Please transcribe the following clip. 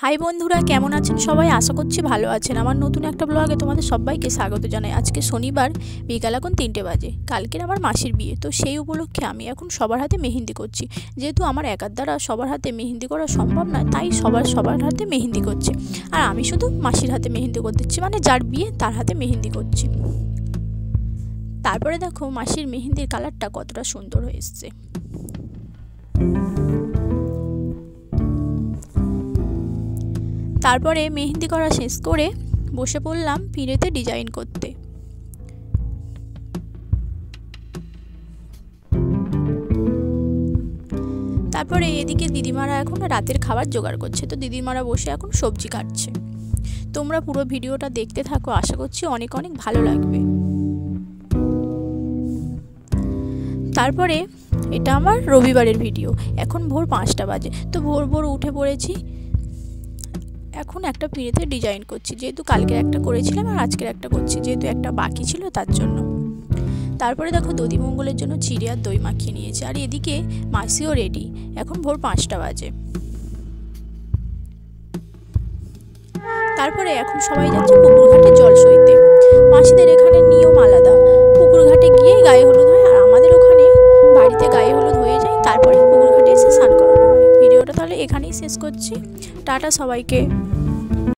High বন্ধুরা, কেমন আছেন সবাই? আশা করছি ভালো আছেন। আমার নতুন একটা ব্লগে তোমাদের সবাইকে স্বাগত জানাই। আজকে শনিবার, বিকাল এখন 3টে বাজে। কালকের আমার মাসির বিয়ে, তো সেই উপলক্ষে আমি এখন সবার হাতে মেহেন্দি করছি। যেহেতু আমার একার দ্বারা সবার হাতে মেহেন্দি করা সম্ভব নয়, তাই সবার হাতে মেহেন্দি করছে। আর আমি শুধু মাসির হাতে মেহেন্দি করে দিচ্ছি, মানে যার বিয়ে তার হাতে মেহেন্দি করছি। তারপরে দেখো মাসির মেহেন্দির কালারটা কতটা সুন্দর হয়ে এসছে। তারপরে মেহেন্দি করা শেষ করে বসে পড়লাম পিঁড়েতে ডিজাইন করতে। তারপরে এদিকে দিদিমারা এখন রাতের খাবার জোগাড় করছে, তো দিদিমারা বসে এখন সবজি কাটছে। তোমরা পুরো ভিডিওটা দেখতে থাকো, আশা করছি অনেক অনেক ভালো লাগবে। তারপরে এটা আমার রবিবারের ভিডিও। এখন ভোর 5টা বাজে, তো ভোর উঠে পড়েছি। এখন একটা পিঁড়েতে ডিজাইন করছি, যেহেতু কালকের একটা করেছিলাম আর আজকের একটা করছি, যেহেতু একটা বাকি ছিল তার জন্য। তারপরে দেখো দধিমঙ্গলের জন্য চিড়ে আর দই মাখিয়ে নিয়েছে, আর এদিকে মাসিও রেডি। এখন ভোর 5টা বাজে। তারপরে এখন সবাই যাচ্ছে পুকুর ঘাটে জল সইতে। মাসিদের এখানে নিয়ম আলাদা, পুকুর ঘাটে গিয়েই গায়ে হলুদ হয়, আর আমাদের ওখানে বাড়িতে গায়ে হলুদ হয়ে যায়, তারপরে পুকুর ঘাটে এসে স্নান করানো হয়। ভিডিওটা তাহলে এখানেই শেষ করছি। টাটা সবাইকে।